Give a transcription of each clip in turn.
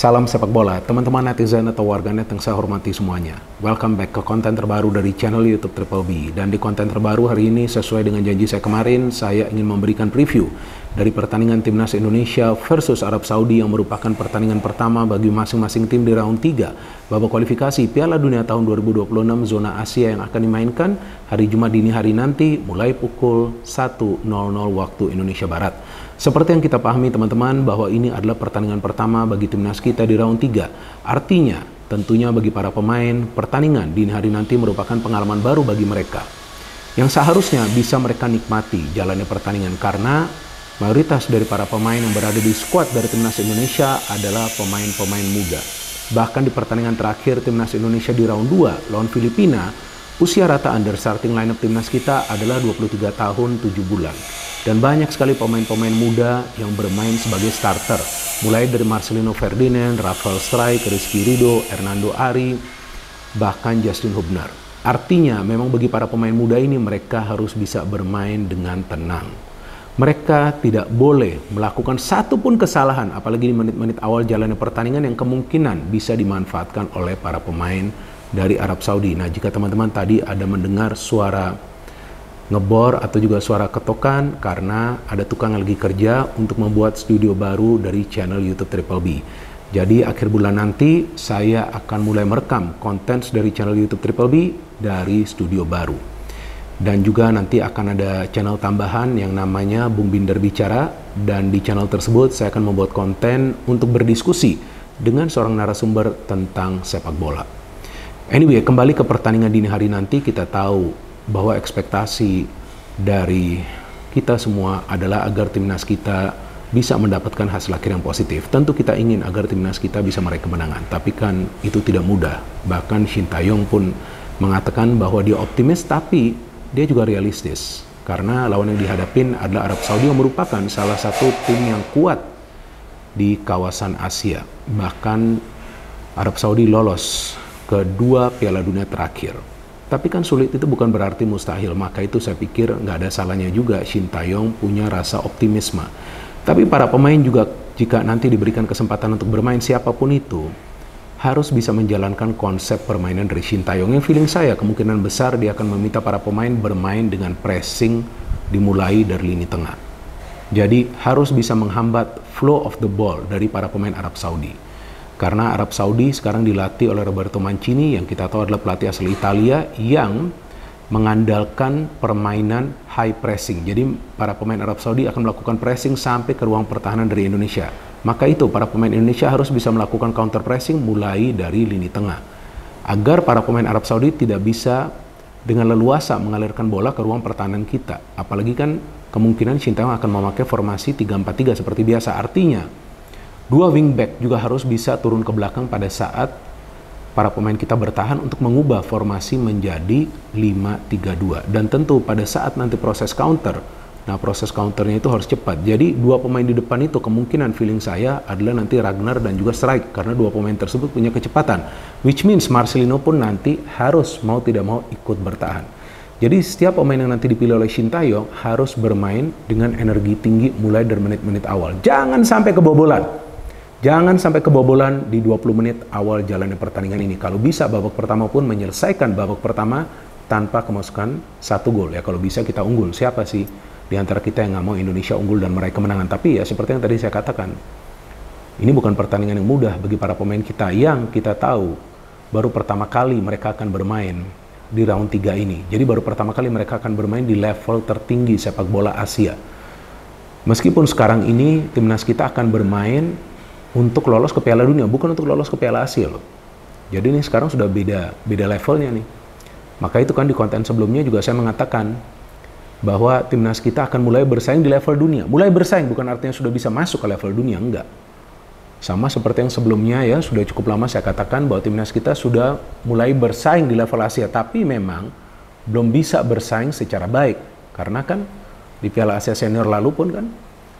Salam sepak bola, teman-teman netizen atau warganet yang saya hormati semuanya. Welcome back ke konten terbaru dari channel YouTube Triple B. Dan di konten terbaru hari ini, sesuai dengan janji saya kemarin, saya ingin memberikan preview dari pertandingan Timnas Indonesia versus Arab Saudi yang merupakan pertandingan pertama bagi masing-masing tim di round 3 babak kualifikasi Piala Dunia tahun 2026 zona Asia yang akan dimainkan hari Jumat dini hari nanti mulai pukul 1.00 waktu Indonesia Barat. Seperti yang kita pahami teman-teman bahwa ini adalah pertandingan pertama bagi timnas kita di round 3. Artinya tentunya bagi para pemain pertandingan dini hari nanti merupakan pengalaman baru bagi mereka. Yang seharusnya bisa mereka nikmati jalannya pertandingan karena mayoritas dari para pemain yang berada di skuad dari timnas Indonesia adalah pemain-pemain muda. Bahkan di pertandingan terakhir timnas Indonesia di round 2 lawan Filipina, usia rata under starting lineup timnas kita adalah 23 tahun 7 bulan. Dan banyak sekali pemain-pemain muda yang bermain sebagai starter. Mulai dari Marcelino Ferdinand, Rafael Struijk, Rizky Ridho, Hernando Ari, bahkan Justin Hubner. Artinya memang bagi para pemain muda ini mereka harus bisa bermain dengan tenang. Mereka tidak boleh melakukan satupun kesalahan, apalagi di menit-menit awal jalannya pertandingan yang kemungkinan bisa dimanfaatkan oleh para pemain dari Arab Saudi. Nah, jika teman-teman tadi ada mendengar suara ngebor atau juga suara ketokan karena ada tukang yang lagi kerja untuk membuat studio baru dari channel YouTube Triple B. Jadi akhir bulan nanti saya akan mulai merekam konten dari channel YouTube Triple B dari studio baru. Dan juga nanti akan ada channel tambahan yang namanya Bung Binder Bicara, dan di channel tersebut saya akan membuat konten untuk berdiskusi dengan seorang narasumber tentang sepak bola. Anyway, kembali ke pertandingan dini hari nanti, kita tahu bahwa ekspektasi dari kita semua adalah agar timnas kita bisa mendapatkan hasil akhir yang positif. Tentu kita ingin agar timnas kita bisa meraih kemenangan, tapi kan itu tidak mudah. Bahkan Shin Tae-yong pun mengatakan bahwa dia optimis, tapi dia juga realistis. Karena lawan yang dihadapin adalah Arab Saudi yang merupakan salah satu tim yang kuat di kawasan Asia. Bahkan Arab Saudi lolos ke 2 Piala Dunia terakhir. Tapi kan sulit itu bukan berarti mustahil, maka itu saya pikir nggak ada salahnya juga Shin Tae-yong punya rasa optimisme. Tapi para pemain juga jika nanti diberikan kesempatan untuk bermain siapapun itu, harus bisa menjalankan konsep permainan dari Shin Tae-yong. Yang feeling saya kemungkinan besar dia akan meminta para pemain bermain dengan pressing dimulai dari lini tengah. Jadi harus bisa menghambat flow of the ball dari para pemain Arab Saudi. Karena Arab Saudi sekarang dilatih oleh Roberto Mancini yang kita tahu adalah pelatih asli Italia yang mengandalkan permainan high pressing. Jadi para pemain Arab Saudi akan melakukan pressing sampai ke ruang pertahanan dari Indonesia. Maka itu para pemain Indonesia harus bisa melakukan counter pressing mulai dari lini tengah. Agar para pemain Arab Saudi tidak bisa dengan leluasa mengalirkan bola ke ruang pertahanan kita. Apalagi kan kemungkinan Shin Tae-yong akan memakai formasi 3-4-3 seperti biasa. Artinya 2 wingback juga harus bisa turun ke belakang pada saat para pemain kita bertahan untuk mengubah formasi menjadi 5-3-2. Dan tentu pada saat nanti proses counter, nah proses counternya itu harus cepat. Jadi 2 pemain di depan itu kemungkinan feeling saya adalah nanti Ragnar dan juga Struijk, karena 2 pemain tersebut punya kecepatan. Which means Marcelino pun nanti harus mau tidak mau ikut bertahan. Jadi setiap pemain yang nanti dipilih oleh Shin Tae-yong harus bermain dengan energi tinggi mulai dari menit-menit awal. Jangan sampai kebobolan. Jangan sampai kebobolan di 20 menit awal jalannya pertandingan ini. Kalau bisa babak pertama pun menyelesaikan babak pertama tanpa kemasukan 1 gol. Ya kalau bisa kita unggul. Siapa sih di antara kita yang nggak mau Indonesia unggul dan meraih kemenangan? Tapi ya seperti yang tadi saya katakan, ini bukan pertandingan yang mudah bagi para pemain kita yang kita tahu baru pertama kali mereka akan bermain di round 3 ini. Jadi baru pertama kali mereka akan bermain di level tertinggi sepak bola Asia. Meskipun sekarang ini timnas kita akan bermain untuk lolos ke Piala Dunia, bukan untuk lolos ke Piala Asia loh. Jadi ini sekarang sudah beda levelnya nih. Maka itu kan di konten sebelumnya juga saya mengatakan bahwa timnas kita akan mulai bersaing di level dunia. Mulai bersaing bukan artinya sudah bisa masuk ke level dunia, enggak. Sama seperti yang sebelumnya ya, sudah cukup lama saya katakan bahwa timnas kita sudah mulai bersaing di level Asia, tapi memang belum bisa bersaing secara baik. Karena kan di Piala Asia Senior lalu pun kan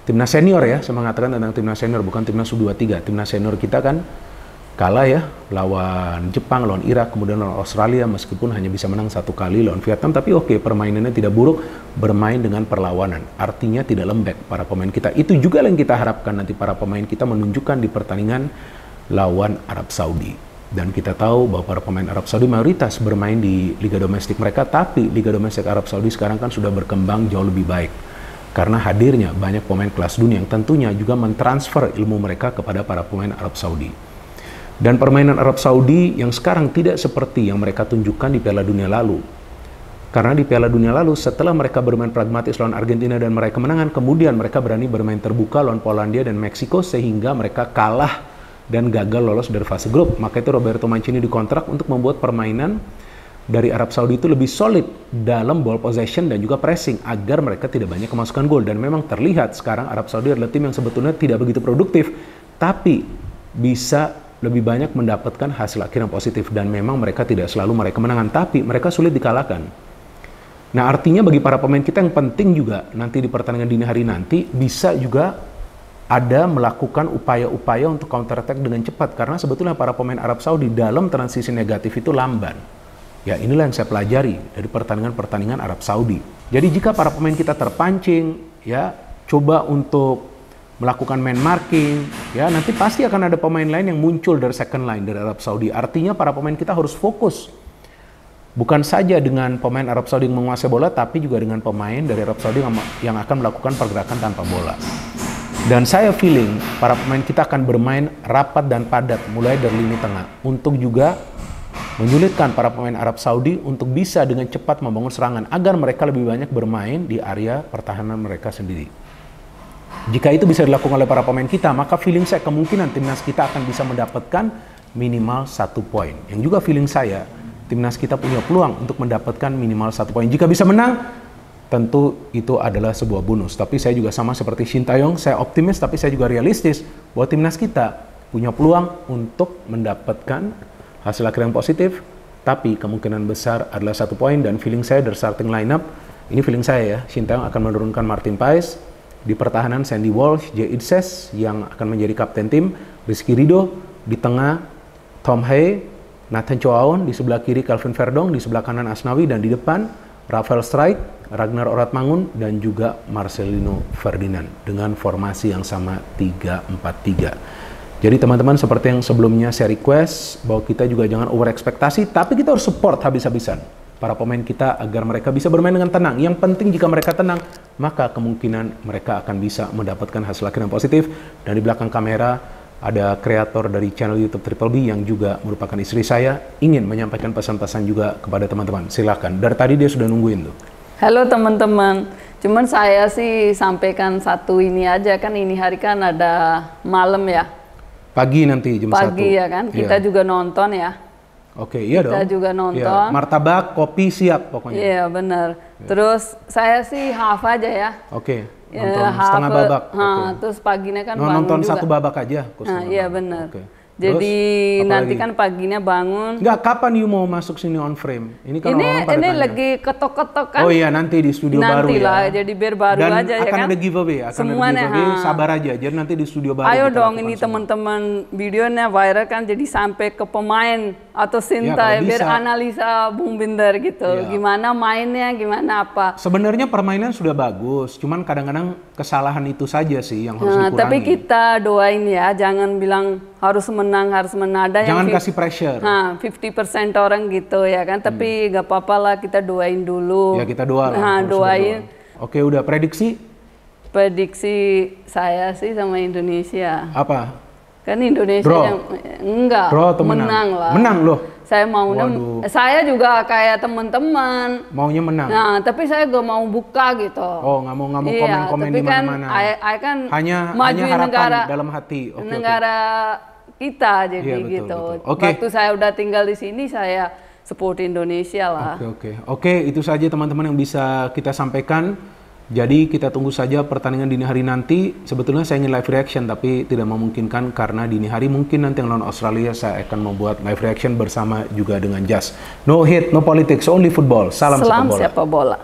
timnas senior ya, saya mengatakan tentang timnas senior, bukan timnas U23. Timnas senior kita kan kalah ya, lawan Jepang, lawan Irak, kemudian lawan Australia, meskipun hanya bisa menang 1 kali lawan Vietnam, tapi oke, permainannya tidak buruk, bermain dengan perlawanan. Artinya tidak lembek para pemain kita. Itu juga yang kita harapkan nanti para pemain kita menunjukkan di pertandingan lawan Arab Saudi. Dan kita tahu bahwa para pemain Arab Saudi mayoritas bermain di liga domestik mereka, tapi liga domestik Arab Saudi sekarang kan sudah berkembang jauh lebih baik. Karena hadirnya banyak pemain kelas dunia yang tentunya juga mentransfer ilmu mereka kepada para pemain Arab Saudi. Dan permainan Arab Saudi yang sekarang tidak seperti yang mereka tunjukkan di Piala Dunia lalu. Karena di Piala Dunia lalu setelah mereka bermain pragmatis lawan Argentina dan meraih kemenangan, kemudian mereka berani bermain terbuka lawan Polandia dan Meksiko sehingga mereka kalah dan gagal lolos dari fase grup. Maka itu Roberto Mancini dikontrak untuk membuat permainan dari Arab Saudi itu lebih solid dalam ball possession dan juga pressing agar mereka tidak banyak kemasukan gol. Dan memang terlihat sekarang Arab Saudi adalah tim yang sebetulnya tidak begitu produktif, tapi bisa lebih banyak mendapatkan hasil akhir yang positif. Dan memang mereka tidak selalu meraih kemenangan, tapi mereka sulit dikalahkan. Nah, artinya bagi para pemain kita yang penting juga nanti di pertandingan dini hari nanti bisa juga ada melakukan upaya-upaya untuk counter attack dengan cepat, karena sebetulnya para pemain Arab Saudi dalam transisi negatif itu lamban. Ya, inilah yang saya pelajari dari pertandingan-pertandingan Arab Saudi. Jadi jika para pemain kita terpancing, ya coba untuk melakukan man marking, ya nanti pasti akan ada pemain lain yang muncul dari second line dari Arab Saudi. Artinya para pemain kita harus fokus. Bukan saja dengan pemain Arab Saudi yang menguasai bola, tapi juga dengan pemain dari Arab Saudi yang akan melakukan pergerakan tanpa bola. Dan saya feeling para pemain kita akan bermain rapat dan padat mulai dari lini tengah untuk juga menyulitkan para pemain Arab Saudi untuk bisa dengan cepat membangun serangan agar mereka lebih banyak bermain di area pertahanan mereka sendiri. Jika itu bisa dilakukan oleh para pemain kita, maka feeling saya kemungkinan timnas kita akan bisa mendapatkan minimal 1 poin. Yang juga feeling saya, timnas kita punya peluang untuk mendapatkan minimal 1 poin. Jika bisa menang, tentu itu adalah sebuah bonus. Tapi saya juga sama seperti Shin Tae-yong, saya optimis tapi saya juga realistis bahwa timnas kita punya peluang untuk mendapatkan hasil akhir yang positif, tapi kemungkinan besar adalah 1 poin. Dan feeling saya dari starting lineup, ini feeling saya ya, Shin Tae-yong akan menurunkan Martin Paes, di pertahanan Sandy Walsh, Jay Idses yang akan menjadi kapten tim, Rizky Ridho, di tengah Tom Hae, Nathan Choaon, di sebelah kiri Calvin Verdong, di sebelah kanan Asnawi, dan di depan Rafael Strijk, Ragnar Oratmangun, dan juga Marcelino Ferdinand dengan formasi yang sama 3-4-3. Jadi teman-teman, seperti yang sebelumnya saya request bahwa kita juga jangan over ekspektasi, tapi kita harus support habis-habisan para pemain kita agar mereka bisa bermain dengan tenang. Yang penting jika mereka tenang, maka kemungkinan mereka akan bisa mendapatkan hasil akhir yang positif. Dan di belakang kamera ada kreator dari channel YouTube Triple B yang juga merupakan istri saya, ingin menyampaikan pesan-pesan juga kepada teman-teman. Silakan. Dari tadi dia sudah nungguin tuh. Halo teman-teman. Cuman saya sih sampaikan satu ini aja, kan ini hari kan ada malam ya. Pagi nanti jam 1. Pagi ya kan. Kita juga nonton ya. Oke, iya dong. Kita juga nonton. Ya, martabak, kopi siap pokoknya. Iya benar. Ya. Terus saya sih half aja ya. Oke. Nonton setengah babak. Terus paginya kan bangun nonton juga. 1 babak aja. Iya benar. Okay. Jadi terus, nanti kan paginya bangun. Enggak, kapan you mau masuk sini on frame? Ini kan orang pada ini tanya. lagi ketok-ketok kan. Oh iya, nanti di studio baru ya. Nanti lah, jadi biar baru dan aja ya kan. akan ada giveaway, Semuanya, sabar aja. Jadi nanti di studio baru. Ayo dong, ini teman-teman videonya viral kan, jadi sampai ke pemain atau Sinta ya, biar analisa Bung Binder gitu. Ya. Gimana mainnya, gimana apa. Sebenarnya permainan sudah bagus, cuman kadang-kadang kesalahan itu saja sih yang harus dikurangi. Tapi kita doain ya, jangan bilang harus menang. Ada jangan yang kasih pressure. 50% orang gitu ya kan, tapi gak apa-apa lah, kita doain dulu. Ya kita doa lah. Doain. Oke, udah prediksi? Prediksi saya sih sama Indonesia. Apa? Kan Indonesia draw. Yang enggak draw atau menang lah. Menang loh. Saya maunya, saya juga kayak teman-teman. Maunya menang. Nah, tapi saya gak mau buka gitu. Oh, nggak mau komen-komen di mana-mana. Kan hanya harapan negara dalam hati. Negara kita jadi betul, gitu. Betul. Okay. Waktu saya udah tinggal di sini, saya support Indonesia lah. Oke, itu saja teman-teman yang bisa kita sampaikan. Jadi kita tunggu saja pertandingan dini hari nanti. Sebetulnya saya ingin live reaction tapi tidak memungkinkan karena dini hari mungkin nanti yang lawan Australia saya akan membuat live reaction bersama juga dengan Jas. No hate, no politics, only football. Salam sepak bola. Sepak bola.